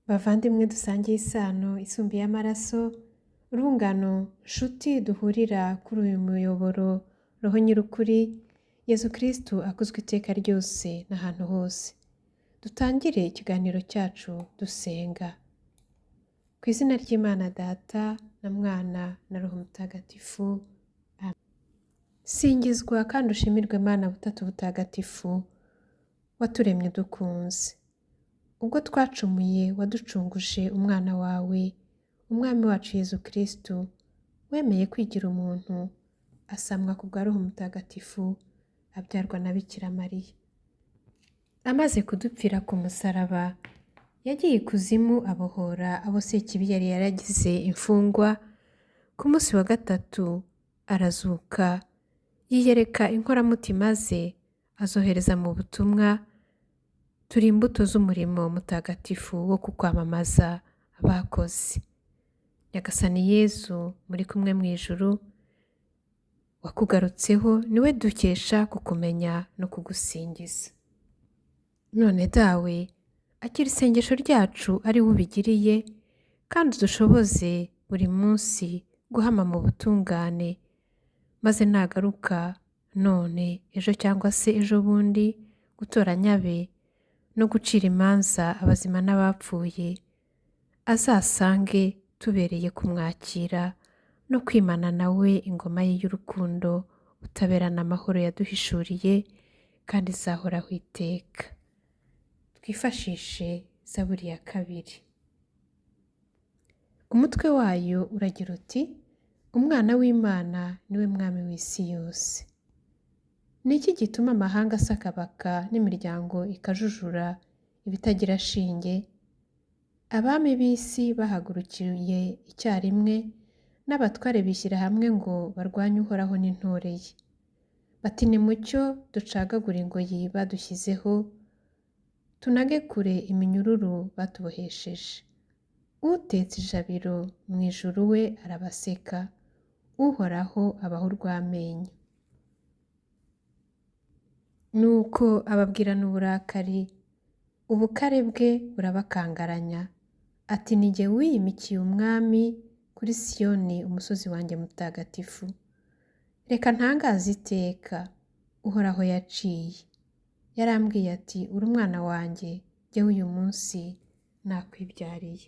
Bavandimwe dusangiye isano isumbiye amaraso, urungano nshuti duhurira kuri uyu muyoboro roho nyir'ukuri, Yezu Kristu akuzwe iteka ryose n'ahantu hose. Dutangire ikiganiro cyacu dusenga. Ku izina ry'Imana Data na Mwana na Roho Mutagatifu. Amen. Singizwa kandi ushimirwe Mana butatu butagatifu, waturemye dukunze. Ubwo twacumuye waducunguje umwana wawe, umwami wacu Yezu Kristu, wemeye kwigira umuntu, asamwa ku bwa Roho Mutagatifu, abyarwa na Bikira Mariya. Amaze kudupfira ku musaraba, yagiye ikuzimu abohora abo Sekibi yari yaragize imfungwa. Ku munsi wa gatatu arazuka, yiyereka inkoramutima ze, azohereza mu butumwa. Turi imbuto z'umurimo mutagatifu wo kukwamamaza bakoze. Nyagasani Yezu, muri kumwe mu ijuru, wakugarutseho, niwe dukesha kukumenya no kugusingiza. None dawe, akira isengesho ryacu ari we ubigiriye, kandi udushoboze buri munsi guhama mu butungane, maze nagaruka none, ejo cyangwa se ejo bundi, gutoranya abe no gucira imanza abazima n'abapfuye, azasange tubereye kumwakira no kwimana nawe ingoma ye y'urukundo, ubutabera n'amahoro yaduhishuriye kandi izahoraho iteka. Twifashishe Zaburi ya 2. Umutwe wayo uragira uti: Umwana w'Imana niwe mwami w'isi yose. Ni iki gituma amahanga asakabaka n'imiryango ikajujura ibitagira shinge? Abami b'isi bahagurukiye icyarimwe, n'abatware bishyira hamwe ngo barwanye Uhoraho n'intore ye. Bati nimucyo ducagagure ingoyi badushyizeho, tunage kure iminyururu batubohesheje. Utetse ijabiro mu ijuru we arabaseka, Uhoraho abaha urw'amenyo. Nuko ababwirana uburakari, ubukare bwe burabakangaranya. Ati ni jye wiyimikiye umwami kuri Siyoni, umusozi wanjye mutagatifu. Reka ntangaze iteka Uhoraho yaciye. Yarambwiye ati, uri umwana wanjye, jyewe uyu munsi nakwibyariye.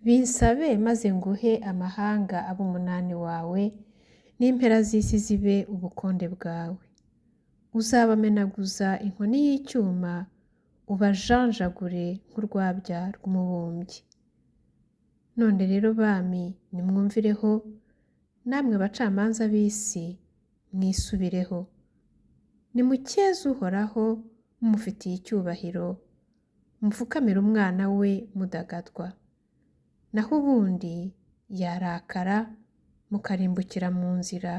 Binsabe maze nguhe amahanga abe umunani wawe, n'impera z'isi zibe ubukonde bwawe. Uzabamenaguza inkoni y'icyuma, ubajanjagure nk'urwabya rw'umubumbyi. None rero bami, nimwumvireho, namwe bacamanza b'isi mwisubireho. Nimukeze Uhoraho mumufitiye icyubahiro, mupfukamire umwana we mudagadwa. Naho ubundi yarakara mukarimbukira mu nzira,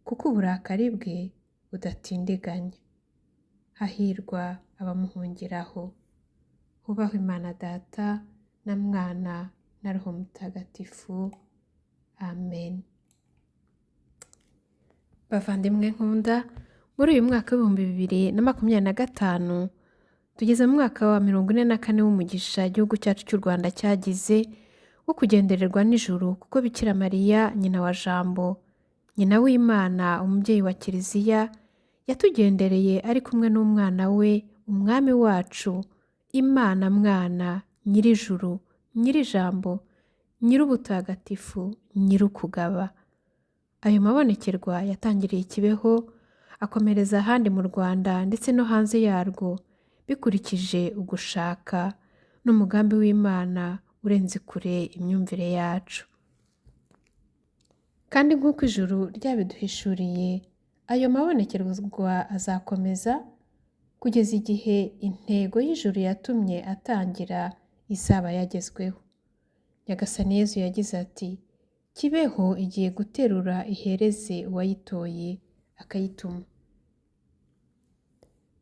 kuko uburakari bwe budatindiganya. Hahirwa abamuhungiraho. Hubahwe Imana Data na Mwana na Roho Mutagatifu. Amen. Bavandimwe nkunda, muri uyu mwaka w'2025 tugeze mu mwaka wa 44 w'umugisha igihugu cyacu cy'u Rwanda cyagize, wo kugendererwa n'ijuru, kuko Bikira Mariya nyina wa Jambo, nyina w'Imana, umubyeyi wa Kiliziya, yatugendereye ari kumwe n'umwana we, umwami wacu, Imana Mwana, nyir'ijuru, nyir'ijambo, nyir'ubutagatifu, nyir'ukugaba. Ayo mabonekerwa yatangiriye i Kibeho, akomereza ahandi mu Rwanda ndetse no hanze yarwo, bikurikije ugushaka n'umugambi w'Imana urenze kure imyumvire yacu. Kandi nk'uko ijuru ryabiduhishuriye, ayo mabonekerwa azakomeza kugeza igihe intego y'ijuru yatumye atangira izaba yagezweho. Nyagasani Yezu yagize ati, Kibeho igiye guterura ihereze uwayitoye akayituma.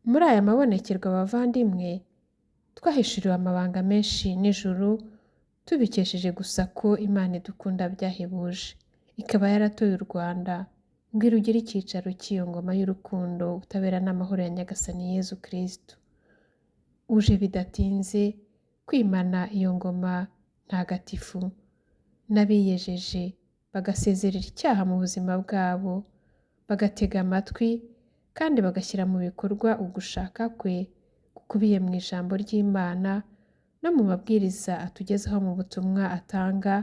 Muri aya mabonekerwa bavandimwe, twahishuriwe amabanga menshi n'ijuru, tubikesheje gusa ko Imana idukunda byahebuje, ikaba yaratoye u Rwanda ngo irugire icyicaro cy'iyo ngoma y'urukundo, ubutabera n'amahoro ya Nyagasani Yezu Kristu. Uje bidatinze, kwimana iyo ngoma ntagatifu n'abiyejeje bagasezerera icyaha mu buzima bwabo, bagatega amatwi kandi bagashyira mu bikorwa ugushaka kwe gukubiye mu ijambo ry'Imana no mu mabwiriza atugezaho mu butumwa atanga,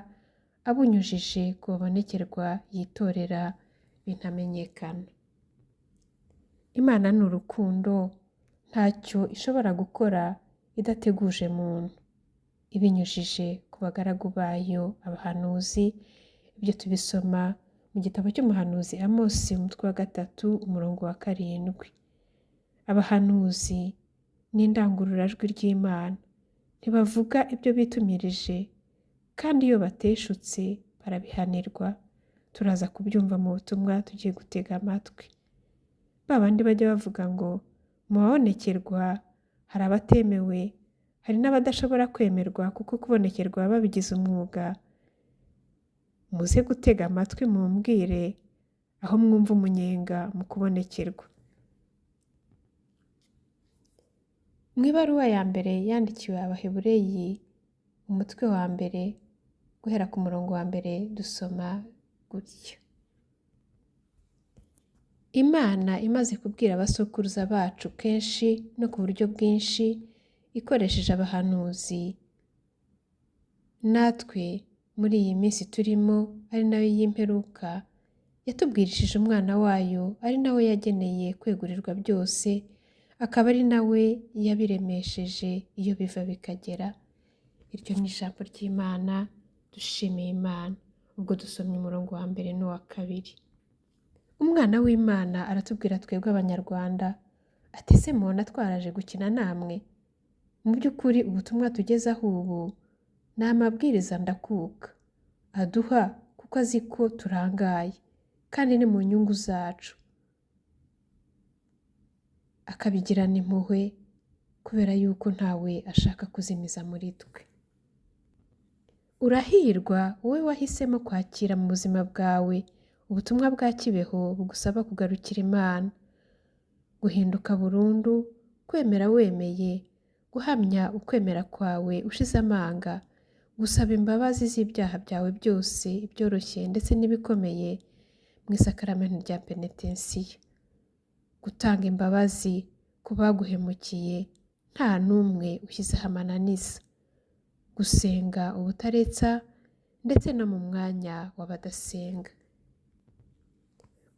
abunyujije ku babonekerwa yitorera bintamenyekana. Imana ni urukundo, ntacyo ishobora gukora idateguje muntu, ibinyujije ku bagaragu bayo abahanuzi. Ibyo tubisoma mu gitabo cy'umuhanuzi Amosi umutwe wa 3 umurongo wa 7. Abahanuzi ni indangururajwi ry'Imana, ntibavuga ibyo bitumirije, kandi iyo bateshutse barabihanirwa. Turaza kubyumva mu butumwa tugiye gutega amatwi. Babandi bajya bavuga ngo mu babonekerwa hari abatemewe, hari n'abadashobora kwemerwa kuko kubonekerwa babigize umwuga. Muze gutega amatwi mumbwire aho mwumva umunyenga mu kubonekerwa. Mu ibaruwa ya mbere yandikiwe Abahebureyi umutwe wa mbere guhera ku murongo wa mbere dusoma gutya: Imana imaze kubwira abasokuruza bacu kenshi no ku buryo bwinshi ikoresheje abahanuzi, natwe muri iyi minsi turimo ari nayo y'imperuka yatubwirishije umwana wayo, ari nawe yageneye kwegurirwa byose, akaba ari nawe yabiremesheje iyo biva bikagera. Iryo ni ijambo ry'Imana, dushimiye Imana. Ubwo dusomye umurongo wa mbere n'uwa 2. Umwana w'Imana aratubwira twebwe Abanyarwanda ati: ese mubona twaraje gukina namwe? Mu by'ukuri ubutumwa tugezaho ubu ni amabwiriza ndakuka aduha, kuko azi ko turangaye kandi ni mu nyungu zacu, akabigirana impuhwe kubera yuko ntawe ashaka kuzimiza muri twe. Urahirwa wowe wahisemo kwakira mu buzima bwawe ubutumwa bwa Kibeho bugusaba kugarukira Imana, guhinduka burundu, kwemera wemeye, guhamya ukwemera kwawe ushize amanga, gusaba imbabazi z'ibyaha byawe byose, ibyoroshye ndetse n'ibikomeye mu isakaramentu rya penetensiya, gutanga imbabazi ku baguhemukiye nta n'umwe ushyizeho amananiza, gusenga ubutaretsa ndetse no mu mwanya w'abadasenga.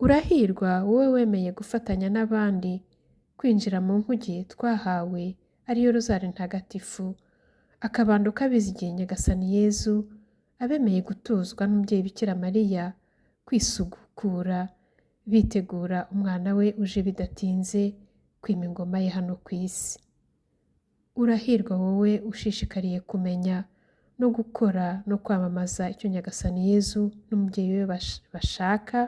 Urahirwa wowe wemeye gufatanya n'abandi kwinjira mu nkuge twahawe ariyo rozari ntagatifu, akabando k'abizigiye Nyagasani Yezu, abemeye gutozwa n'umubyeyi Bikira Mariya kwisugukura, bitegura umwana we uje bidatinze kwima ingoma ye hano ku isi. Urahirwa wowe ushishikariye kumenya no gukora no kwamamaza icyo Nyagasani Yezu n'umubyeyi we bashaka,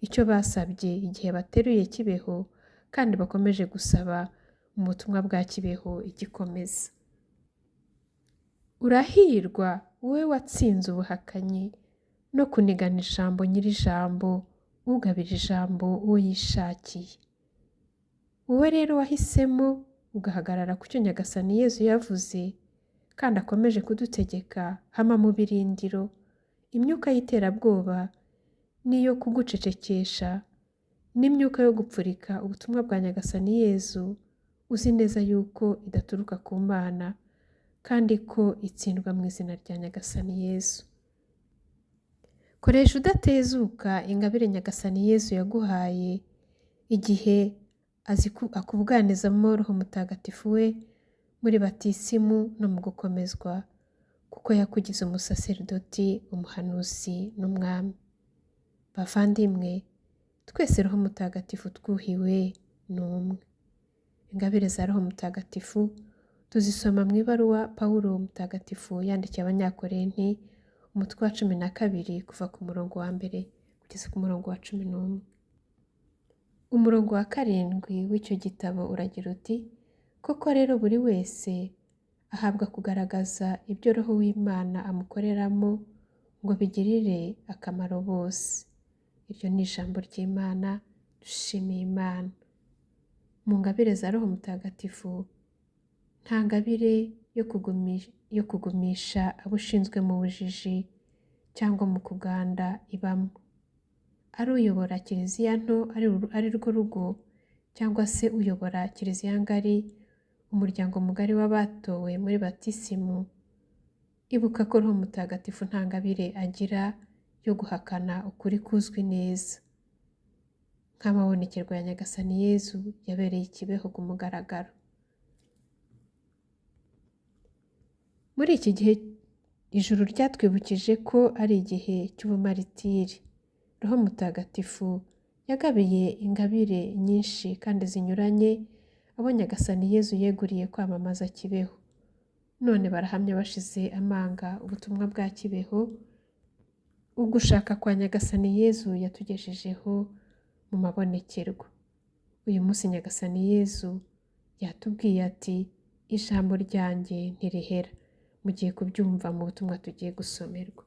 icyo basabye igihe bateruye Kibeho kandi bakomeje gusaba mu butumwa bwa Kibeho igikomeza. Urahirwa wowe watsinze ubuhakanyi no kunigana ijambo nyir'ijambo, ugabira ijambo uwo yishakiye. Wowe rero wahisemo ugahagarara ku cyo Nyagasani Yezu yavuze kandi akomeje kudutegeka, hama mu birindiro imyuka y'iterabwoba n'iyo kugucecekesha n'imyuka yo gupfurika ubutumwa bwa Nyagasani Yezu, uzi neza yuko idaturuka ku Mana kandi ko itsindwa mu izina rya Nyagasani Yezu. Koresha udatezuka ingabire Nyagasani Yezu yaguhaye igihe akubwanizamo Roho Mutagatifu we muri batisimu no mu gukomezwa, kuko yakugize umusaserdoti, umuhanuzi n'umwami. Bavandimwe, twese Roho Mutagatifu twuhiwe ni umwe. Ingabire za Roho Mutagatifu tuzisoma mu ibaruwa Pawulo Mutagatifu yandikiye Abanyakorinti umutwe wa 12 kuva ku murongo wa 1 kugeza ku murongo wa 11. Umurongo wa 7 w'icyo gitabo uragira uti: koko rero buri wese ahabwa kugaragaza ibyo Roho w'Imana amukoreramo ngo bigirire akamaro bose. Iryo ni ijambo ry'Imana, dushimiye Imana. Mu ngabire za Roho Mutagatifu nta ngabire yo yo kugumisha abo ushinzwe mu bujiji cyangwa mu kuganda ibamo. Ari uyobora kiliziya nto ari rwo rugo, cyangwa se uyobora kiliziya ngari, umuryango mugari w'abatowe muri batisimu, ibuka ko Roho Mutagatifu nta ngabire agira yo guhakana ukuri kuzwi neza, nk'amabonekerwa ya Nyagasani Yezu yabereye i Kibeho ku mugaragaro. Muri iki gihe ijuru ryatwibukije ko ari igihe cy'ubumaritiri. Roho Mutagatifu yagabiye ingabire nyinshi kandi zinyuranye abo Nyagasani Yezu yeguriye kwamamaza Kibeho. None barahamya bashize amanga ubutumwa bwa Kibeho, ugushaka kwa Nyagasani Yezu yatugejejeho mu mabonekerwa. Uyu munsi Nyagasani Yezu yatubwiye ati, ijambo ryanjye ntirihera. Mugiye kubyumva mu butumwa tugiye gusomerwa.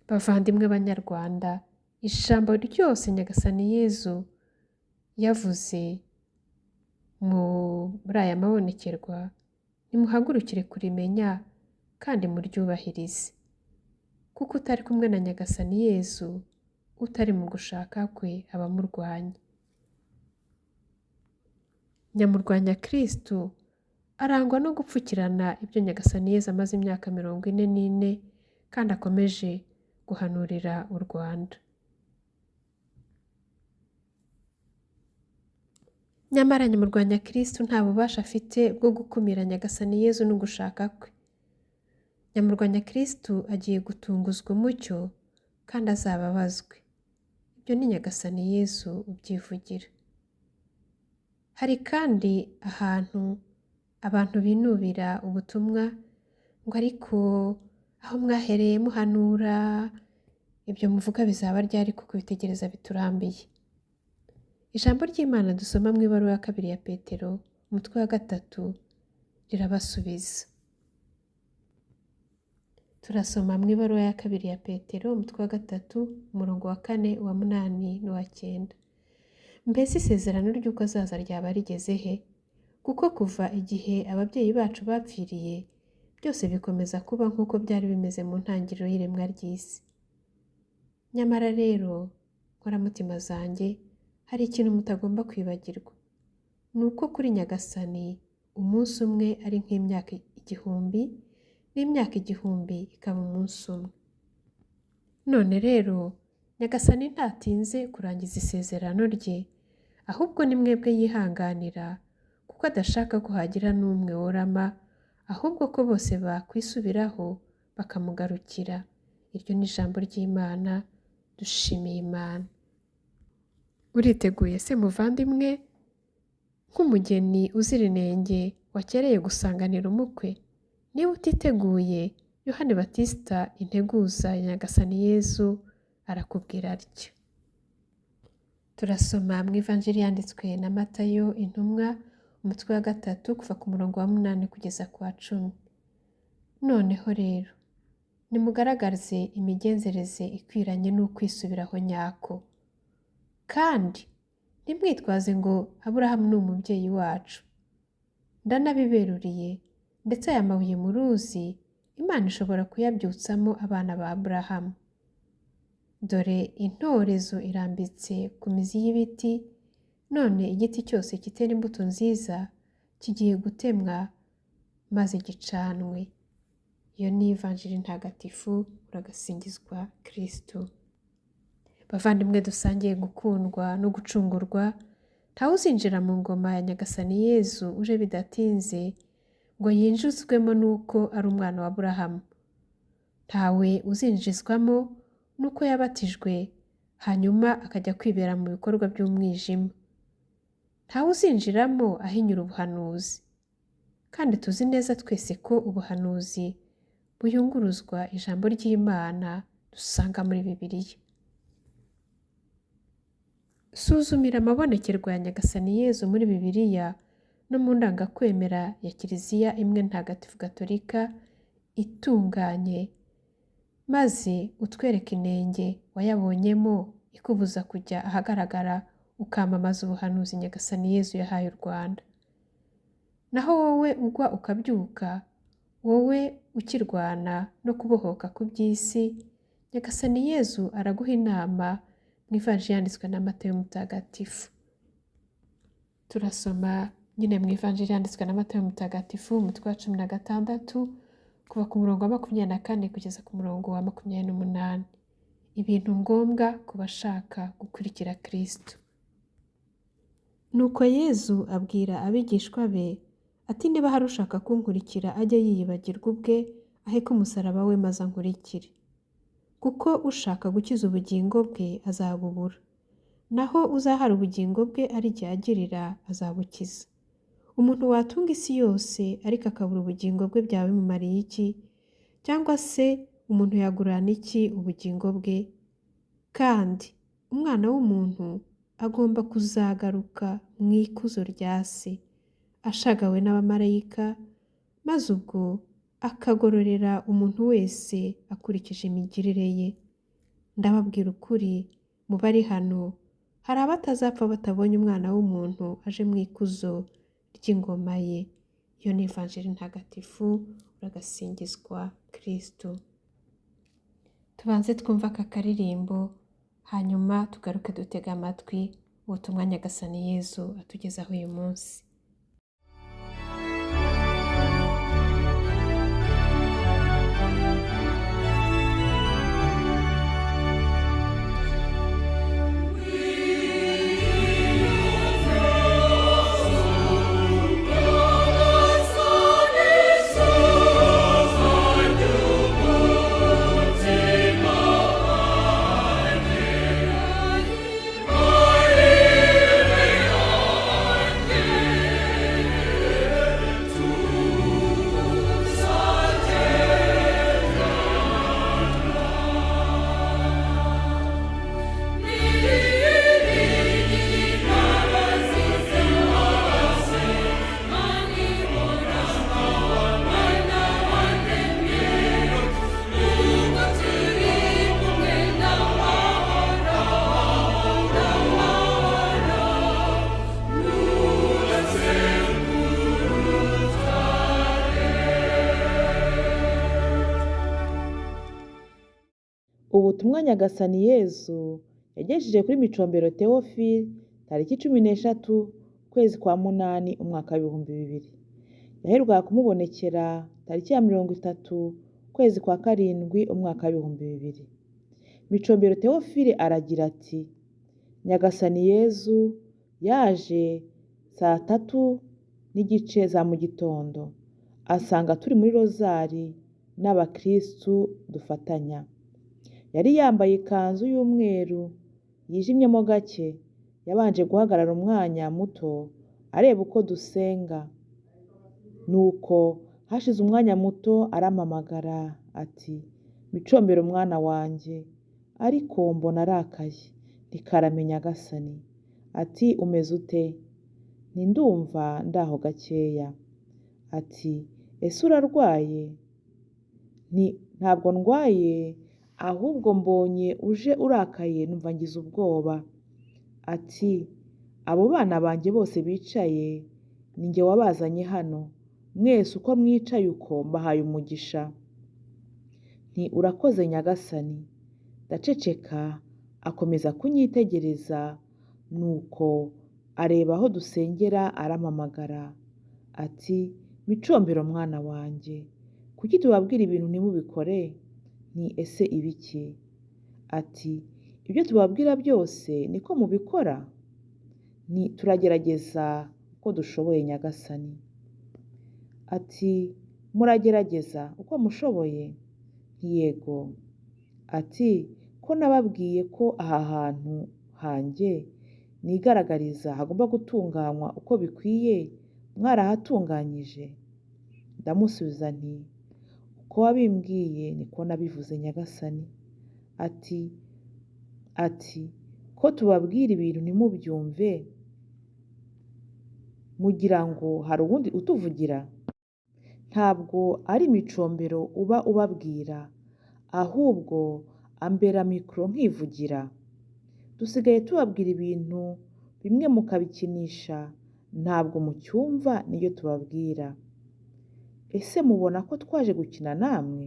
Bavandimwe banyarwanda, ijambo ryose Nyagasani Yezu yavuze muri aya mabonekerwa, nimuhagurukire kurimenya kandi muryubahirize, kuko utari kumwe na Nyagasani Yezu, utari mu gushaka kwe aba amurwanya. Nyamurwanya Kristu arangwa no gupfukirana ibyo Nyagasani Yezu amaze imyaka 44 kandi akomeje guhanurira u Rwanda. Nyamara nyamurwanya Kristu nta bubasha afite bwo gukumira Nyagasani Yezu n'ugushaka kwe. Nyamurwanya Kristu agiye gutunguzwa umucyo kandi azababazwe. Ibyo ni Nyagasani Yezu ubyivugira. Hari kandi ahantu abantu binubira ubutumwa ngo ariko aho mwahereye muhanura, ibyo muvuga bizaba ryari kuko bitegereza biturambiye. Ijambo ry'Imana dusoma mu ibaruwa ya 2 ya Petero, umutwe wa 3, rirabasubiza. Turasoma mu ibaruwa ya 2 ya Petero, umutwe wa 3, umurongo wa 4, wa 8 n'uwa 9. Mbese isezerano ry'uko azaza ryaba rigeze he? Kuko kuva igihe ababyeyi bacu bapfiriye, byose bikomeza kuba nk'uko byari bimeze mu ntangiriro y'iremwa ry'isi. Nyamara rero, nkoramutima zanjye, hari ikintu mutagomba kwibagirwa. Ni uko kuri Nyagasani umunsi umwe ari nk'imyaka 1000, n'imyaka 1000 ikaba umunsi umwe. None rero, Nyagasani ntatinze kurangiza isezerano rye, ahubwo ni mwebwe yihanganira, kuko adashaka ko hagira n'umwe worama, ahubwo ko bose bakwisubiraho bakamugarukira. Iryo ni ijambo ry'Imana, dushimiye Imana. Uriteguye se muvandimwe, nk'umugeni uzira inenge wakereye gusanganira umukwe? Niba utiteguye, Yohani Batista integuza ya Nyagasani Yezu arakubwira atyo. Turasoma mu Ivanjiri yanditswe na Matayo intumwa, umutwe wa 3 kuva ku murongo wa 8 kugeza ku wa 10. Noneho rero, nimugaragaze imigenzereze ikwiranye n'ukwisubiraho nyako. Kandi ntimwitwaze ngo Aburahamu ni umubyeyi wacu. Ndanabiberuriye, ndetse aya mabuye muruzi, Imana ishobora kuyabyutsamo abana ba Aburahamu. Dore intorezo irambitse ku mizi y'ibiti, none igiti cyose kitera imbuto nziza kigiye gutemwa maze gicanwe. Iyo ni Ivanjiri ntagatifu, uragasingizwa Kristu. Bavandimwe dusangiye gukundwa no gucungurwa, ntawe uzinjira mu ngoma ya Nyagasani Yezu uje bidatinze ngo yinjizwemo nuko ari umwana wa Aburahamu. Ntawe uzinjizwamo nuko yabatijwe hanyuma akajya kwibera mu bikorwa by'umwijima. Ntawe uzinjiramo ahinyura ubuhanuzi. Kandi tuzi neza twese ko ubuhanuzi buyunguruzwa ijambo ry'Imana dusanga muri Bibiliya. Suzumira amabonekerwa ya Nyagasani Yezu muri Bibiliya no mu ndangakwemera ya Kiliziya imwe ntagatifu Gatolika itunganye, maze utwereke inenge wayabonyemo ikubuza kujya ahagaragara ukamamaza ubuhanuzi Nyagasani Yezu yahaye u Rwanda. Naho wowe ugwa ukabyuka, wowe ukirwana no kubohoka ku by'isi, Nyagasani Yezu araguha inama mu ivanjiri yanditswe na Matayo Mutagatifu. Turasoma nyine mu ivanjiri yanditswe na Matayo Mutagatifu umutwe wa 16 kuva ku murongo wa 24 kugeza ku murongo wa 28. Ibintu ngombwa ku bashaka gukurikira Kristo. Nuko Yezu abwira abigishwa be ati niba hari ushaka kunkurikira ajye yiyibagirwa ubwe, aheke umusaraba we maze ankurikire. Kuko ushaka gukiza ubugingo bwe azabubura, naho uzahara ubugingo bwe ari jye agirira azabukiza. Umuntu watunga isi yose ariko akabura ubugingo bwe byaba bimumariye iki? Cyangwa se umuntu yagurana iki ubugingo bwe? Kandi umwana w'umuntu agomba kuzagaruka mu ikuzo rya se, ashagawe n'abamarayika, maze ubwo akagororera umuntu wese akurikije imigirire ye. Ndababwira ukuri, mu bari hano hari abatazapfa batabonye umwana w'umuntu aje mu ikuzo ry'ingoma ye. Iyo ni ivanjiri ntagatifu, uragasingizwa Kristo. Tubanze twumva aka karirimbo, hanyuma tugaruke dutega amatwi ubutumwa Nyagasani Yezu atugezaho uyu munsi. Ubutumwa Nyagasani Yezu yagejeje kuri Micombero Theophile tariki 13 ukwezi kwa munani umwaka w'ibihumbi 2000. Yaherukaga kumubonekera tariki ya 30 ukwezi kwa karindwi umwaka w'ibihumbi 2000. Micombero Theophile aragira ati: Nyagasani Yezu yaje saa 3:30 za mu gitondo, asanga turi muri rozari n'abakristu dufatanya. Yari yambaye ikanzu y'umweru yijimyemo gake, yabanje guhagarara umwanya muto areba uko dusenga. Nuko hashize umwanya muto arampamagara ati: Micombero mwana wanjye, ariko mbona arakaye ntikarame Nyagasani. Ati: umeze ute? Ndumva ndaho gakeya. Ati: ese urarwaye? Ntabwo ndwaye, ahubwo mbonye uje urakaye numva ngize ubwoba. Ati: abo bana banjye bose bicaye ni njye wabazanye hano, mwese uko mwicaye uko mbahaye umugisha. Urakoze Nyagasani. Ndaceceka, akomeza kunyitegereza, nuko areba aho dusengera arampamagara ati: Micombero mwana wanjye, kuki tubabwira ibintu ntimubikore? Ese ibiki? Ati: ibyo tubabwira byose niko mubikora? Turagerageza uko dushoboye Nyagasani. Ati: muragerageza uko mushoboye? Yego. Ati: ko nababwiye ko aha hantu hanjye nigaragariza hagomba gutunganywa uko bikwiye, mwarahatunganyije? Ndamusubiza nti: uko wabimbwiye niko nabivuze Nyagasani. Ati: ko tubabwira ibintu ntimubyumve, mugira ngo hari uwundi utuvugira? Ntabwo ari Micombero uba ubabwira, ahubwo ambera mikoro nkivugira. Dusigaye tubabwira ibintu bimwe mukabikinisha, ntabwo mucyumva niyo tubabwira. ese mubona ko twaje gukina namwe?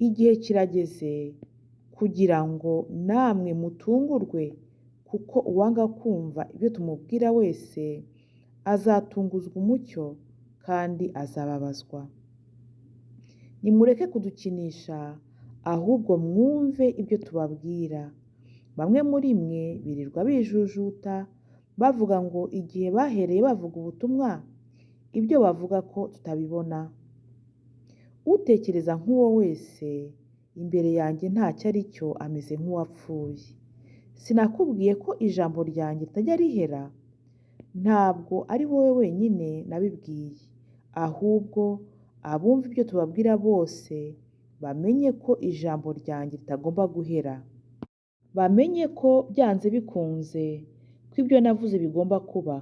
Igihe kirageze kugira ngo namwe mutungurwe, kuko uwanga kumva ibyo tumubwira wese azatunguzwa umucyo kandi azababazwa. Nimureke kudukinisha, ahubwo mwumve ibyo tubabwira. Bamwe muri mwe birirwa bijujuta bavuga ngo igihe bahereye bavuga ubutumwa, ibyo bavuga ko tutabibona. Utekereza nk'uwo wese imbere yanjye ntacyo ari cyo ameze nk'uwapfuye. Sinakubwiye ko ijambo ryanjye ritajya rihera? Ntabwo ari wowe wenyine nabibwiye, ahubwo abumva ibyo tubabwira bose bamenye ko ijambo ryanjye ritagomba guhera. Bamenye ko byanze bikunze ko ibyo navuze bigomba kuba.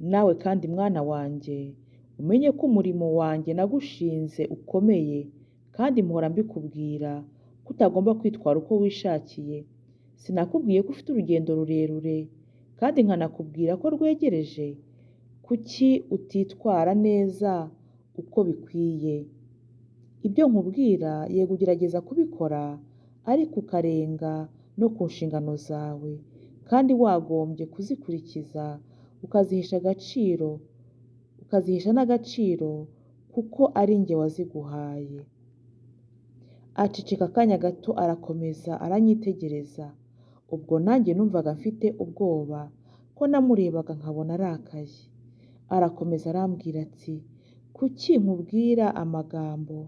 Nawe kandi mwana wanjye, umenye ko umurimo wanjye nagushinze ukomeye, kandi mpora mbikubwira ko utagomba kwitwara uko wishakiye. Sinakubwiye ko ufite urugendo rurerure kandi nkanakubwira ko rwegereje? Kuki utitwara neza uko bikwiye? Ibyo nkubwira yego ugerageza kubikora, ariko ukarenga no ku nshingano zawe, kandi wagombye kuzikurikiza ukazihesha n'agaciro, kuko ari njye waziguhaye. Aceceka akanya gato arakomeza aranyitegereza. Ubwo nanjye numvaga mfite ubwoba, ko namurebaga nkabona arakaye. Arakomeza arambwira ati, kuki nkubwira amagambo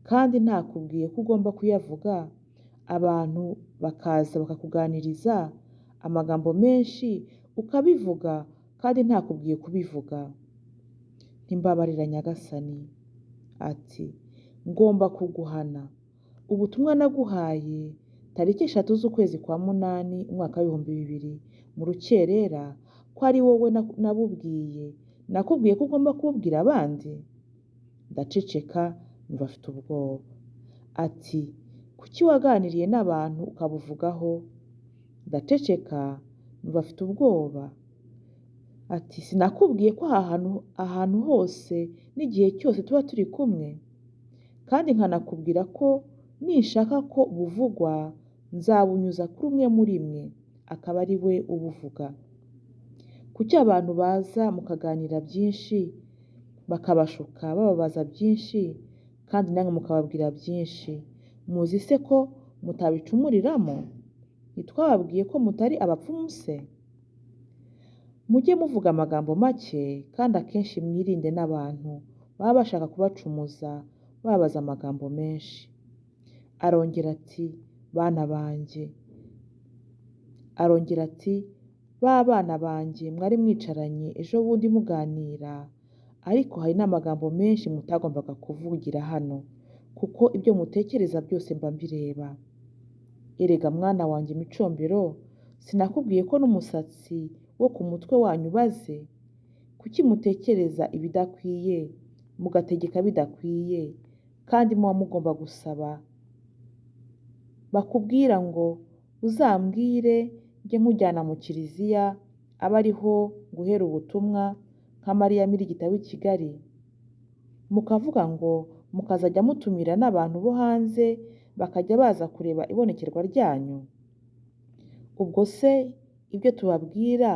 kandi ntakubwiye ko ugomba kuyavuga? Abantu bakaza bakakuganiriza amagambo menshi ukabivuga kandi ntakubwiye kubivuga. Ntimbabarira Nyagasani. Ati, ngomba kuguhana. Ubutumwa naguhaye tariki 3 z'ukwezi kwa munani umwaka w'2000 mu rukerera, ko ari wowe nabubwiye. Nakubwiye ko ugomba kububwira abandi? Ndaceceka numva afite ubwoba. Ati, kuki waganiriye n'abantu ukabuvugaho? Ndaceceka numva afite ubwoba. Ati, sinakubwiye ko ahantu hose n'igihe cyose tuba turi kumwe? Kandi nkanakubwira ko ninshaka ko buvugwa nzabunyuza kuri umwe muri mwe, akaba ari we ubuvuga. Kuki abantu baza mukaganira byinshi, bakabashuka bababaza byinshi, kandi namwe mukababwira byinshi? Muzi se ko mutabicumuriramo? Ntitwababwiye ko mutari abapfumu se? Mujye muvuga amagambo make, kandi akenshi mwirinde n'abantu baba bashaka kubacumuza babaza amagambo menshi. Arongera ati, ba bana banjye mwari mwicaranye ejo bundi muganira, ariko hari n'amagambo menshi mutagombaga kuvugira hano, kuko ibyo mutekereza byose mba mbireba. Erega mwana wanjye Micombero, sinakubwiye ko n'umusatsi wo ku mutwe wanyu ubaze? Kuki mutekereza ibidakwiye mugategeka bidakwiye, kandi muba mugomba gusaba? Bakubwira ngo uzambwire njye nkujyana mu kiliziya, aba ariho guhera ubutumwa nka Mariya Mirigita w'i Kigali. Mukavuga ngo mukazajya mutumira n'abantu bo hanze bakajya baza kureba ibonekerwa ryanyu. Ubwo se ibyo tubabwira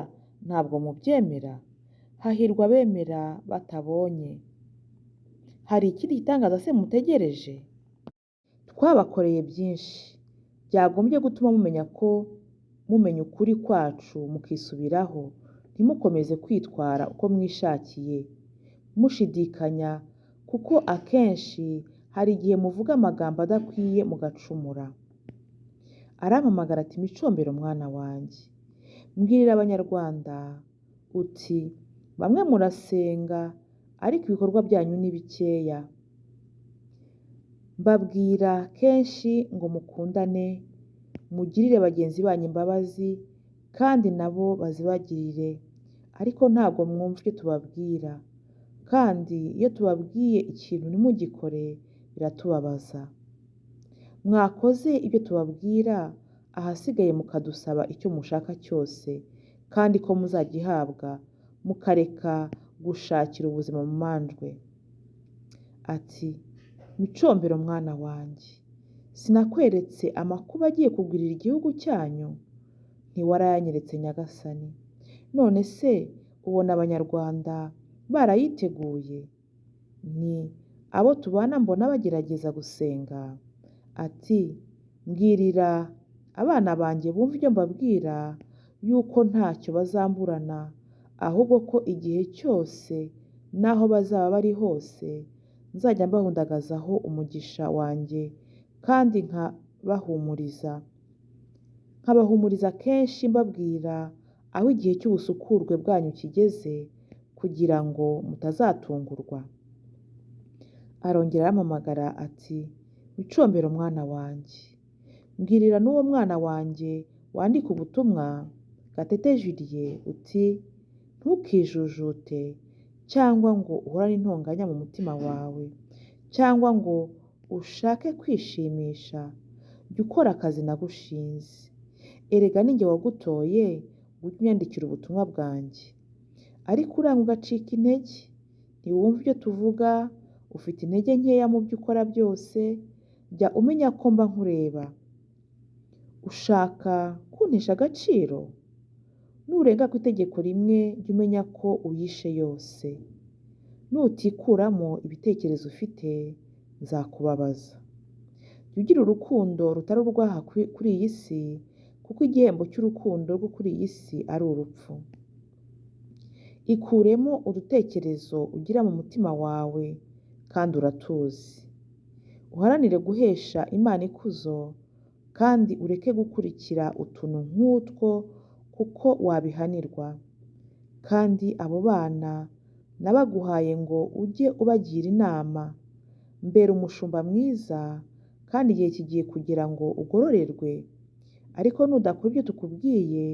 ntabwo mubyemera? Hahirwa abemera batabonye. Hari ikindi gitangaza se mutegereje? Twabakoreye byinshi byagombye gutuma mumenya ukuri kwacu mukisubiraho. Ntimukomeze kwitwara uko mwishakiye mushidikanya, kuko akenshi hari igihe muvuga amagambo adakwiye mugacumura. Arampamagara ati, Micombero mwana wanjye, mbwirira Abanyarwanda uti, bamwe murasenga ariko ibikorwa byanyu ni bikeya. Mbabwira kenshi ngo mukundane, mugirire bagenzi banyu imbabazi, kandi nabo bazibagirire, ariko ntabwo mwumva icyo tubabwira. Kandi iyo tubabwiye ikintu ntimugikore biratubabaza. Mwakoze ibyo tubabwira, ahasigaye mukadusaba icyo mushaka cyose, kandi ko muzagihabwa, mukareka gushakira ubuzima mu manjwe. ati Micombero mwana wanjye, sinakweretse amakuba agiye kugwirira igihugu cyanyu? Ntiwarayanyeretse nyagasani. None se ubona abanyarwanda barayiteguye? Ni abo tubana mbona bagerageza gusenga. Ati mbwirira abana banjye bumve ibyo mbabwira, yuko ntacyo bazamburana, ahubwo ko igihe cyose n'aho bazaba bari hose nzajya mbahundagazaho umugisha wanjye, kandi nkabahumuriza kenshi mbabwira aho igihe cy'ubusukurwe bwanyu kigeze, kugira ngo mutazatungurwa. Arongera arampamagara ati Micombero mwana wanjye, mbwirira n'uwo mwana wanjye wandika ubutumwa Gatete Julien uti ntukijujute, cyangwa ngo uhorane intonganya mu mutima wawe, cyangwa ngo ushake kwishimisha. Jya ukora akazi nagushinze. Erega ninjye wagutoye ujye unyandikira ubutumwa bwanjye. Ariko uranga ugacika intege, ntiwumva ibyo tuvuga, ufite intege nkeya mu byo ukora byose, jya umenya ko mba nkureba. Ushaka kuntesha agaciro? Nurenga ku itegeko rimwe jya umenya ko uyishe yose. Nutikuramo ibitekerezo ufite, nzakubabaza. Jya ugira urukundo rutari urwaha kuri iyi si, kuko igihembo cy'urukundo rwo kuri iyi si ari urupfu. Ikuremo udutekerezo ugira mu mutima wawe, kandi uratuzi. Uharanire guhesha Imana ikuzo, kandi ureke gukurikira utuntu nk'utwo, kuko wabihanirwa. Kandi abo bana nabaguhaye ngo ujye ubagira inama. Mbera umushumba mwiza, kandi igihe kigiye kugira ngo ugororerwe. Ariko nudakora ibyo tukubwiye,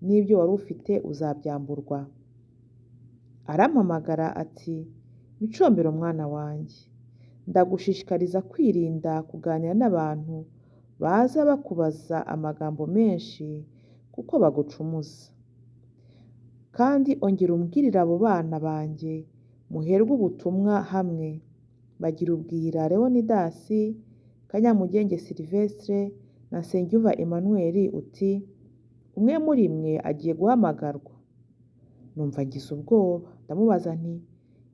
n'ibyo wari ufite uzabyamburwa. Arampamagara ati Micombero mwana wanjye, ndagushishikariza kwirinda kuganira n'abantu baza bakubaza amagambo menshi, kuko bagucumuza. Kandi ongera umbwirire abo bana banjye muherwe ubutumwa hamwe, Bagirubwira Leonidasi, Kanyamugenge Sylvestre na Nsengiyumva Emmanuel uti umwe muri mwe agiye guhamagarwa. Numva ngize ubwoba, ndamubaza nti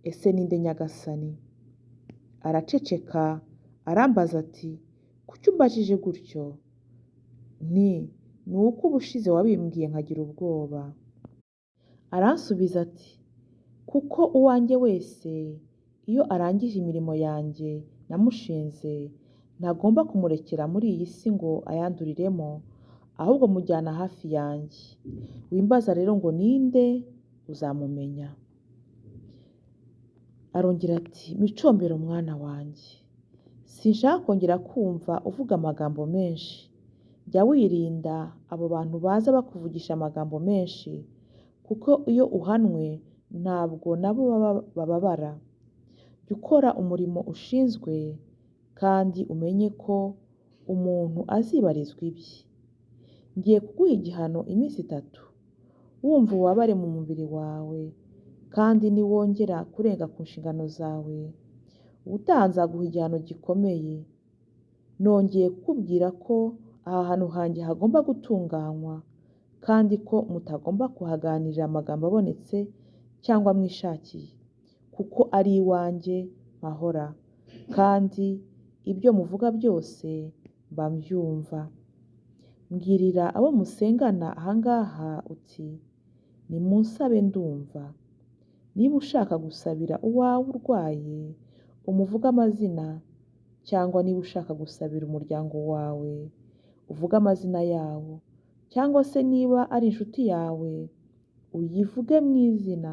ese ninde nyagasani? Araceceka arambaza ati kuki umbajije gutyo? Ni uko ubushize wabimbwiye nkagira ubwoba. Aransubiza ati kuko uwanjye wese iyo arangije imirimo yanjye namushinze, ntagomba kumurekera muri iyi si ngo ayanduriremo, ahubwo mujyana hafi yanjye. Wimbaza rero ngo ninde, uzamumenya. Arongera ati Micombero mwana wanjye, sinshaka kongera kumva uvuga amagambo menshi. Jya wirinda abo bantu baza bakuvugisha amagambo menshi, kuko iyo uhanwe ntabwo nabo bababara. Jya ukora umurimo ushinzwe, kandi umenye ko umuntu azibarizwa ibye. Ngiye kuguha igihano iminsi 3, wumva ububabare mu mubiri wawe, kandi niwongera kurenga ku nshingano zawe, ubutaha nzaguha igihano gikomeye. Nongeye kukubwira ko aha hantu hanjye hagomba gutunganywa, kandi ko mutagomba kuhaganirira amagambo abonetse cyangwa mwishakiye, kuko ari iwanjye mpahora, kandi ibyo muvuga byose mba mbyumva. Mbwirira abo musengana ahangaha uti nimunsabe ndumva. Niba ushaka gusabira uwawe urwaye, umuvuge amazina, cyangwa niba ushaka gusabira umuryango wawe, uvuge amazina yawo, cyangwa se niba ari inshuti yawe uyivuge mu izina,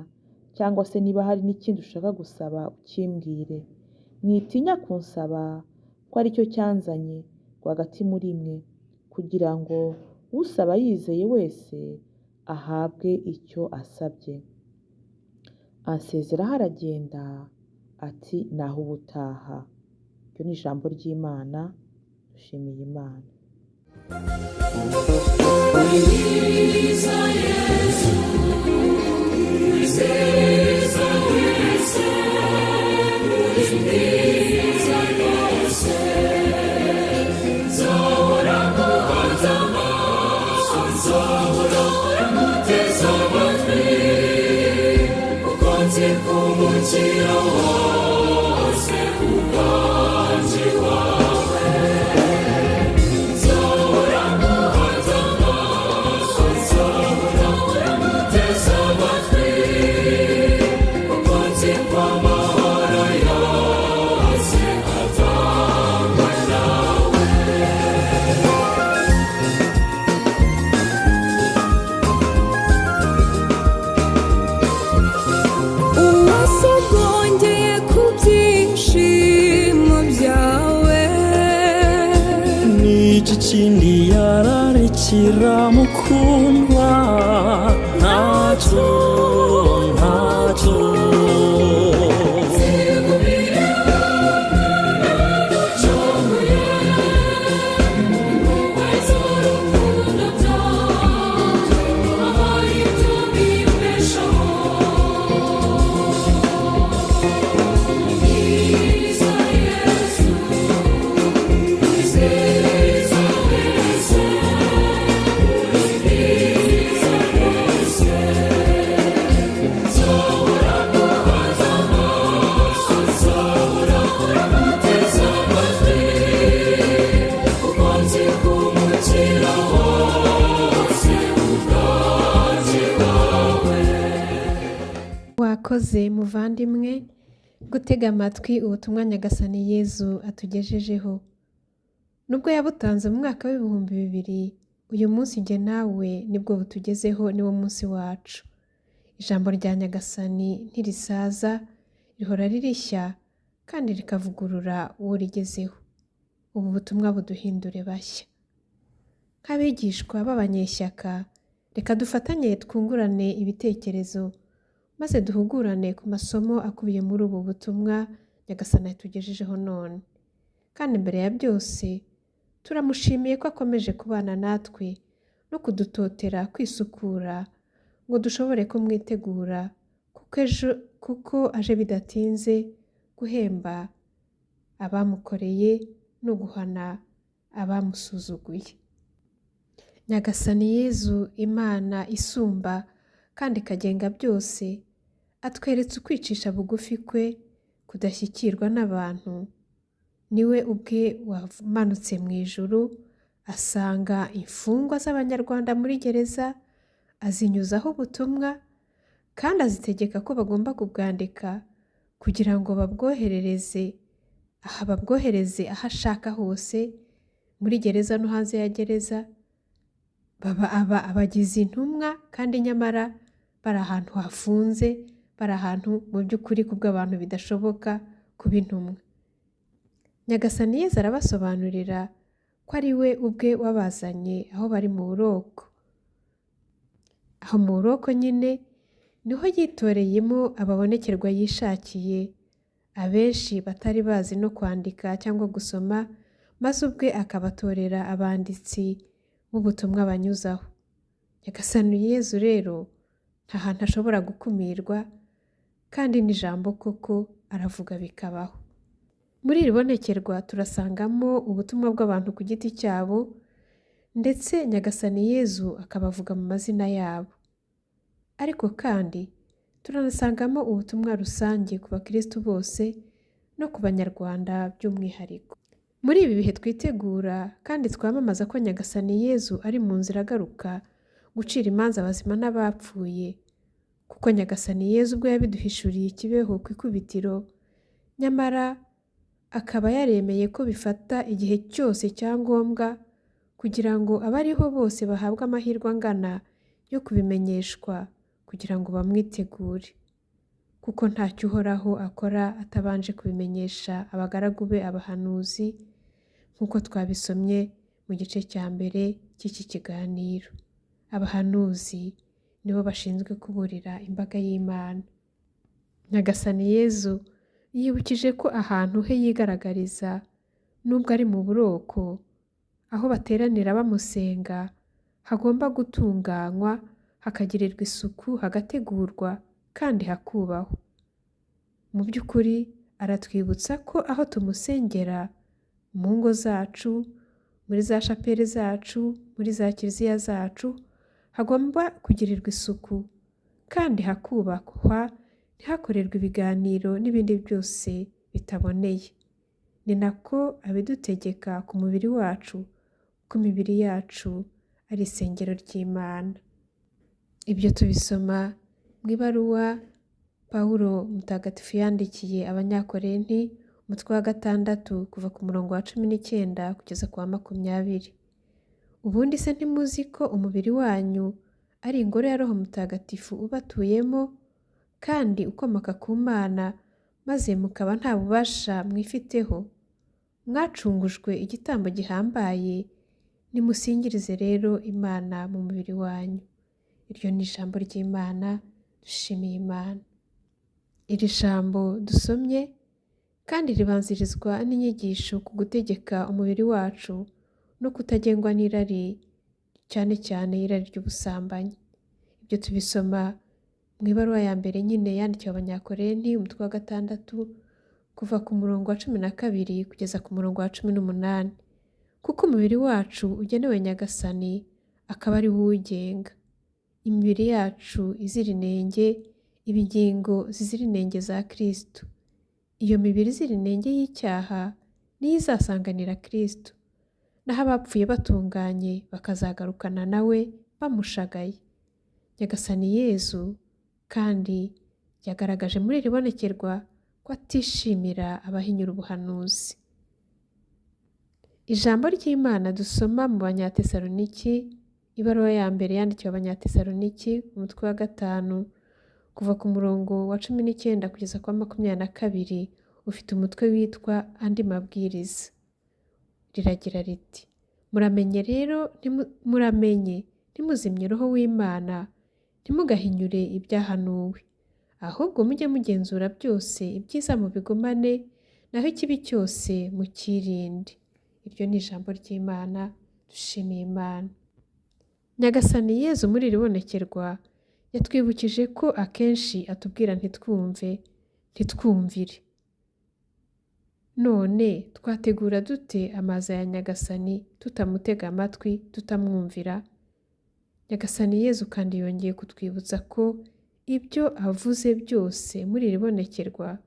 cyangwa se niba hari n'ikindi ushaka gusaba ukimbwire. Mwitinya kunsaba, ko ari cyo cyanzanye rwagati muri mwe, kugira ngo usaba yizeye wese ahabwe icyo asabye. Ansezeraho aragenda, ati naho ubutaha. Iryo ni ijambo ry'Imana. Dushimiye Imana. Yesu, nongeye ku byishimo byawe. N'iki kindi yararekera mukundwa, ntacyo ntacyo. Wakoze muvandimwe gutega amatwi ubutumwa Nyagasani Yezu atugejejeho. Nubwo yabutanze mu mwaka w'ibihumbi 2000, uyu munsi njye nawe nibwo butugezeho, niwo munsi wacu. Ijambo rya Nyagasani ntirisaza, rihora ririshya kandi rikavugurura uwo rigezeho. Ubu butumwa buduhindure bashya. Nk'abigishwa b'abanyeshyaka, reka dufatanye twungurane ibitekerezo, maze duhugurane ku masomo akubiye muri ubu butumwa Nyagasani yatugejejeho none. Kandi mbere ya byose, turamushimiye ko akomeje kubana natwe no kudutotera kwisukura ngo dushobore kumwitegura, kuko aje bidatinze guhemba abamukoreye no guhana abamusuzuguye. Nyagasani Yezu, Imana isumba kandi ikagenga byose, atweretse ukwicisha bugufi kwe kudashyikirwa n'abantu. Niwe ubwe wamanutse mu ijuru, asanga imfungwa z'Abanyarwanda muri gereza, azinyuzaho ubutumwa kandi azitegeka ko bagomba kubwandika kugira ngo babwohereze aho ashaka hose, muri gereza no hanze ya gereza. Baba abagize intumwa kandi nyamara bari ahantu hafunze, bari ahantu mu by'ukuri kubw'abantu bidashoboka kuba intumwa. Nyagasani Yezu arabasobanurira ko ari we ubwe wabazanye aho bari mu buroko. Aho mu buroko nyine niho yitoreyemo ababonekerwa yishakiye, abenshi batari bazi no kwandika cyangwa gusoma, maze ubwe akabatorera abanditsi b'ubutumwa banyuzaho. Nyagasani Yezu rero nta hantu ashobora gukumirwa, kandi n'ijambo koko aravuga bikabaho. Muri iri bonekerwa turasangamo ubutumwa bw'abantu ku giti cyabo, ndetse Nyagasani Yezu akabavuga mu mazina yabo. Ariko kandi turanasangamo ubutumwa rusange ku bakristo bose no ku Banyarwanda by'umwihariko. Muri ibi bihe twitegura kandi twamamaza ko Nyagasani Yezu ari mu nzira agaruka gucira imanza abazima n'abapfuye, kuko Nyagasani Yezu ubwo yabiduhishuriye ikibeho ku ikubitiro, nyamara akaba yaremeye ko bifata igihe cyose cya ngombwa kugira ngo abariho bose bahabwe amahirwe angana yo kubimenyeshwa kugira ngo bamwitegure, kuko ntacyo uhoraho akora atabanje kubimenyesha abagaragu be abahanuzi, nk'uko twabisomye mu gice cya mbere cy'iki kiganiro. Abahanuzi nibo bashinzwe kuburira imbaga y'Imana. Nyagasani Yezu yibukije ko ahantu he yigaragariza, nubwo ari mu buroko, aho bateranira bamusenga, hagomba gutunganywa, hakagirirwa isuku, hagategurwa kandi hakubahwa. Mu by'ukuri aratwibutsa ko aho tumusengera, mu ngo zacu, muri za shapeli zacu, muri za kiliziya zacu, hagomba kugirirwa isuku kandi hakubahwa, ntihakorerwe ibiganiro n'ibindi byose bitaboneye. Ni nako abidutegeka ku mubiri wacu, ko imibiri yacu ari isengero ry'Imana. Ibyo tubisoma mu ibaruwa Pawulo mutagatifu yandikiye Abanyakorinti, umutwe wa 6 kuva ku murongo wa 19 kugeza ku wa 20. Ubundi se ntimuzi ko umubiri wanyu ari ingoro ya Roho Mutagatifu ubatuyemo, kandi ukomoka ku Mana, maze mukaba nta bubasha mwifiteho, mwacungujwe igitambo gihambaye, nimusingirize rero Imana mu mubiri wanyu. Iryo ni ijambo ry'Imana, dushimiye Imana. Iri jambo dusomye kandi ribanzirizwa n'inyigisho ku gutegeka umubiri wacu no kutagengwa n'irari, cyane cyane irari ry'ubusambanyi. Ibyo tubisoma mu ibaruwa ya mbere nyine yandikiwe Abanyakorenti, umutwe wa 6, kuva ku murongo wa 12 kugeza ku murongo wa 18. Kuko umubiri wacu ugenewe Nyagasani, akaba ari we uwugenga. Imibiri yacu izira inenge, ibigingo zizira inenge za Kristo. Iyo mibiri izira inenge y'icyaha niyo izasanganira Kristo, naho abapfuye batunganye bakazagarukana nawe bamushagaye. Nyagasani Yezu kandi yagaragaje muri iri bonekerwa ko atishimira abahinyura ubuhanuzi. Ijambo ry'Imana dusoma mu Banyatesaloniki, ibaruwa ya mbere yandikiwe Abanyatesaloniki, umutwe wa 5, kuva ku murongo wa 19 kugeza kwa 22, ufite umutwe witwa andi mabwiriza. Riragira riti: muramenye rero, ntimuzimye roho w'Imana, ntimugahinyure ibyahanuwe, ahubwo mujye mugenzura byose, ibyiza mubigumane, naho ikibi cyose mukirinde. Iryo ni ijambo ry'Imana, dushimiye Imana. Nyagasani Yezu muri iri bonekerwa yatwibukije ko akenshi atubwira ntitwumve, ntitwumvire. None twategura dute amaza ya Nyagasani tutamutega amatwi, tutamwumvira? Nyagasani Yezu kandi yongeye kutwibutsa ko ibyo avuze byose muri iri bonekerwa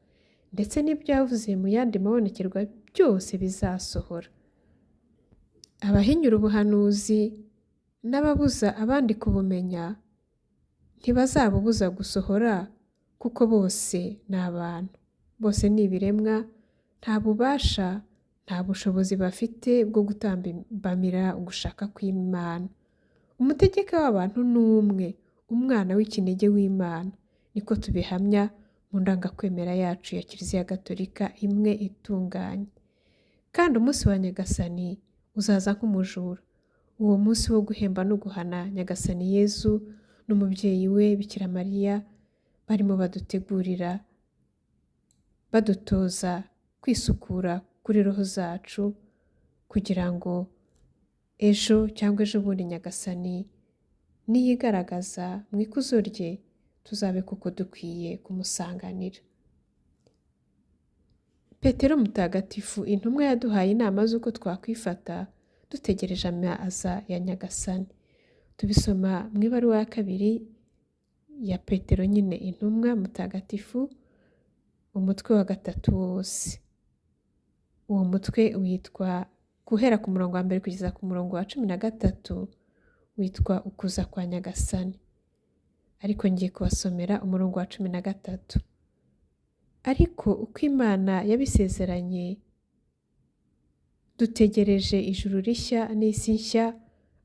ndetse n'ibyo yavuze mu yandi mabonekerwa byose bizasohora. Abahinyura ubuhanuzi n'ababuza abandi kubumenya ntibazabubuza gusohora, kuko bose ni abantu, bose ni ibiremwa, nta bubasha, nta bushobozi bafite bwo gutambamira ugushaka kw'Imana. Umutegeka w'abantu ni umwe, umwana w'ikinege w'Imana. Niko tubihamya mu ndangakwemera yacu ya Kiliziya Gatolika imwe itunganye. Kandi umunsi wa Nyagasani uzaza nk'umujura. Uwo munsi wo guhemba no guhana Nyagasani Yezu n'umubyeyi we Bikira Mariya barimo badutegurira, badutoza kwisukura kuri roho zacu, kugira ngo ejo cyangwa ejo bundi Nyagasani niyigaragaza mu ikuzo rye, tuzabe kuko dukwiye kumusanganira. Petero Mutagatifu intumwa yaduhaye inama z'uko twakwifata dutegereje amaza ya Nyagasani. Tubisoma mu ibaruwa ya 2 ya Petero nyine intumwa mutagatifu, umutwe wa 3 wose. Uwo mutwe witwa, guhera ku murongo wa 1 kugeza ku murongo wa 13, witwa ukuza kwa Nyagasani. Ariko ngiye kubasomera umurongo wa 13. Ariko uko Imana yabisezeranye, dutegereje ijuru rishya n'isi nshya,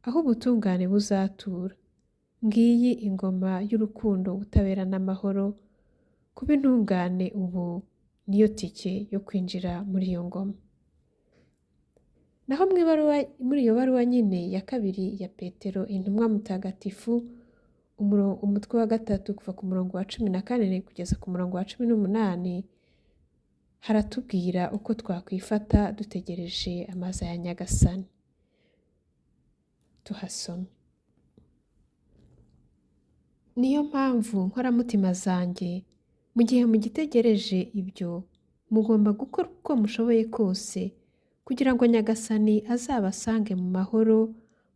aho ubutungane buzatura. Ngiyi ingoma y'urukundo, ubutabera n'amahoro. Kuba intungane ubu niyo tike yo kwinjira muri iyo ngoma. Naho muri iyo baruwa nyine ya 2 ya Petero intumwa mutagatifu, umutwe wa 3 kuva ku murongo wa 14 kugeza ku murongo wa 18, haratubwira uko twakwifata dutegereje amaza ya Nyagasani. Tuhasome: niyo mpamvu nkoramutima zanjye, mu gihe mugitegereje ibyo, mugomba gukora uko mushoboye kose kugira ngo Nyagasani azabasange mu mahoro,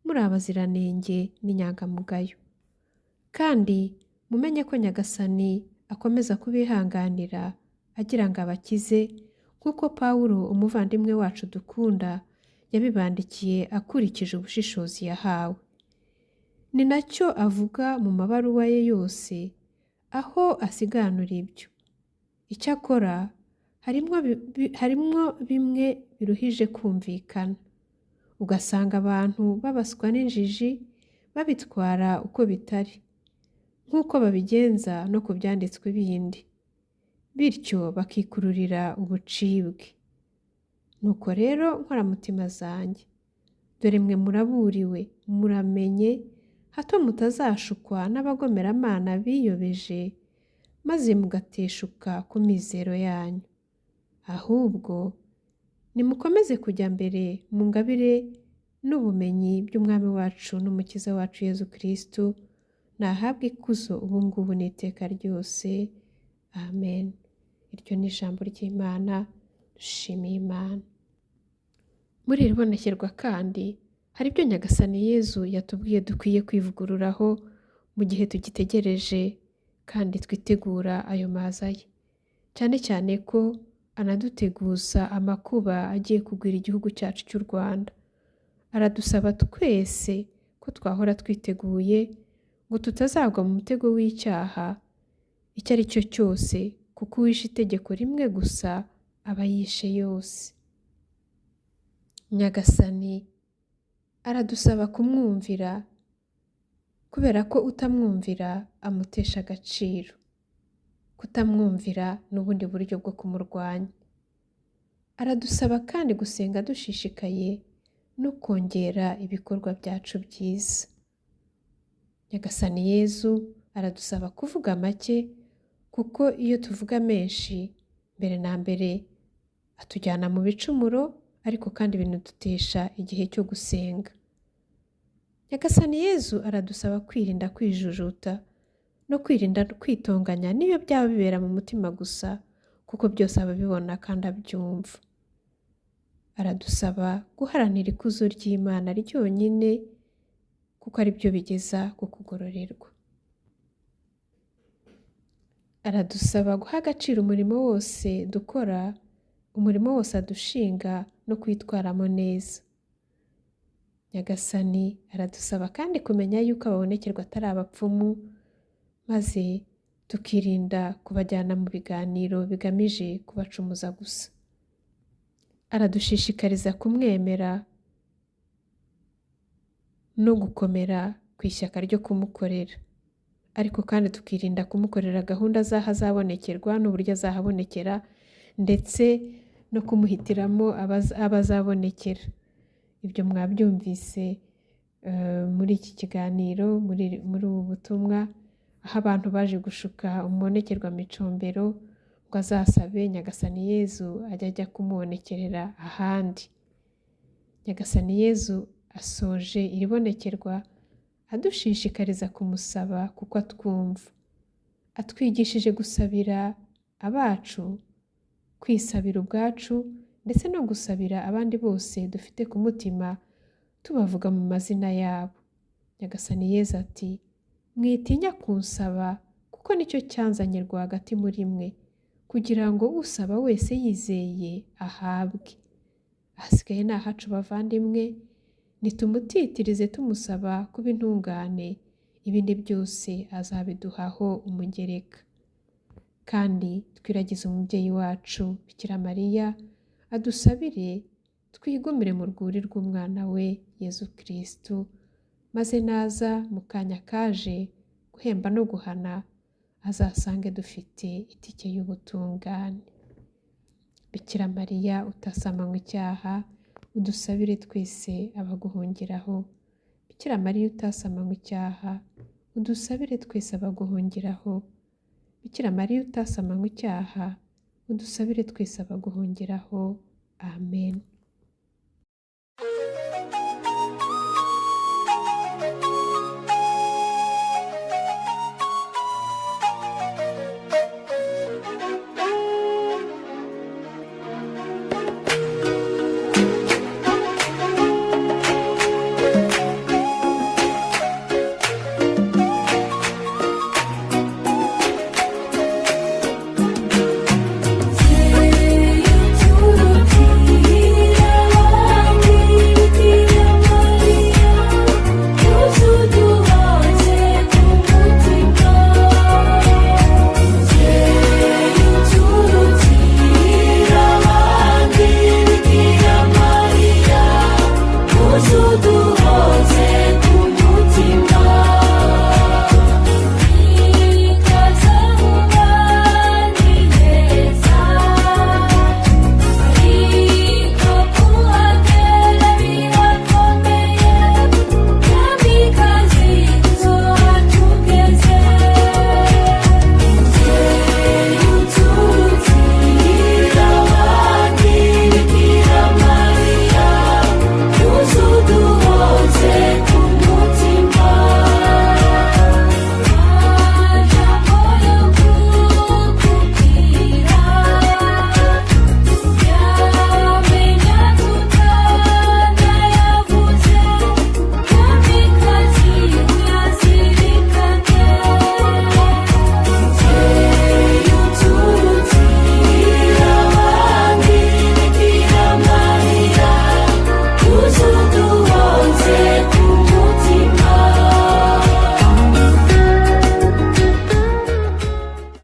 muri abaziranenge n'inyangamugayo. Kandi mumenye ko Nyagasani akomeza kubihanganira agira ngo abakize, nk'uko Pawulo umuvandimwe wacu dukunda yabibandikiye akurikije ubushishozi yahawe. Ni nacyo avuga mu mabaruwa ye yose, aho asiganura ibyo. Icyakora harimwo bimwe biruhije kumvikana, ugasanga abantu babaswa n'injiji babitwara uko bitari, nk'uko babigenza no ku byanditswe bindi. bityo bakikururira ubucibwe. Nuko rero nkoramutima zanjye, dore mwe muraburiwe, muramenye, hato mutazashukwa n'abagomeramana biyobeje, maze mugateshuka ku mizero yanyu. Ahubwo nimukomeze kujya mbere mu ngabire n'ubumenyi by'Umwami wacu n'Umukiza wacu Yezu Kristo, nahabwe ikuzo ubu ngubu n'iteka ryose. Amen. Iryo ni ijambo ry'Imana, dushimiye Imana. Muri iri bonekerwa kandi hari ibyo Nyagasani Yezu yatubwiye dukwiye kwivugururaho mu gihe tugitegereje kandi twitegura ayo maza ye, cyane cyane ko anaduteguza amakuba agiye kugwira igihugu cyacu cy'u Rwanda. Aradusaba twese ko twahora twiteguye ngo tutazagwa mu mutego w'icyaha icyo ari cyo cyose, kuko uwishe itegeko rimwe gusa aba yishe yose. Nyagasani aradusaba kumwumvira, kubera ko utamwumvira amutesha agaciro. Kutamwumvira ni ubundi buryo bwo kumurwanya. Aradusaba kandi gusenga dushishikaye no kongera ibikorwa byacu byiza. Nyagasani Yezu aradusaba kuvuga make, kuko iyo tuvuga menshi, mbere na mbere atujyana mu bicumuro, ariko kandi binadutesha igihe cyo gusenga. Nyagasani Yezu aradusaba kwirinda kwijujuta no kwirinda kwitonganya n'iyo byaba bibera mu mutima gusa, kuko byose aba abibona kandi abyumva. Aradusaba guharanira ikuzo ry'Imana ryonyine, kuko ari byo bigeza ku kugororerwa. Aradusaba guha agaciro umurimo wose dukora, umurimo wose adushinga, no kwitwaramo neza. Nyagasani aradusaba kandi kumenya yuko ababonekerwa atari abapfumu, maze tukirinda kubajyana mu biganiro bigamije kubacumuza gusa. Aradushishikariza kumwemera no gukomera ku ishyaka ryo kumukorera, ariko kandi tukirinda kumukorera gahunda z'aho azabonekerwa n'uburyo azahabonekera, ndetse no kumuhitiramo abazabonekera. Ibyo mwabyumvise muri iki kiganiro, muri ubu butumwa, aho abantu baje gushuka umubonekerwa Micombero ngo azasabe Nyagasani Yezu ajya kumubonekerera ahandi. Nyagasani Yezu asoje iri bonekerwa adushishikariza kumusaba kuko atwumva. Atwigishije gusabira abacu, kwisabira ubwacu, ndetse no gusabira abandi bose dufite ku mutima, tubavuga mu mazina yabo. Nyagasani Yezu ati, mwitinya kunsaba, kuko nicyo cyanzanye rwagati muri mwe, kugira ngo usaba wese yizeye ahabwe. Ahasigaye ni ahacu bavandimwe, nitumutitirize tumusaba kuba intungane, ibindi byose azabiduhaho umugereka. Kandi twiragize umubyeyi wacu Bikira Mariya, adusabire twigomere mu rwuri rw'umwana we Yezu Kristo, maze naza mu kanya kaje guhemba no guhana, azasange dufite itike y'ubutungane. Bikira Mariya utasamanywe icyaha, udusabire twese abaguhungiraho. Bikira Mariya utasamanywe icyaha, udusabire twese abaguhungiraho. Bikira Mariya utasamanywe icyaha, udusabire twese abaguhungiraho. Amen.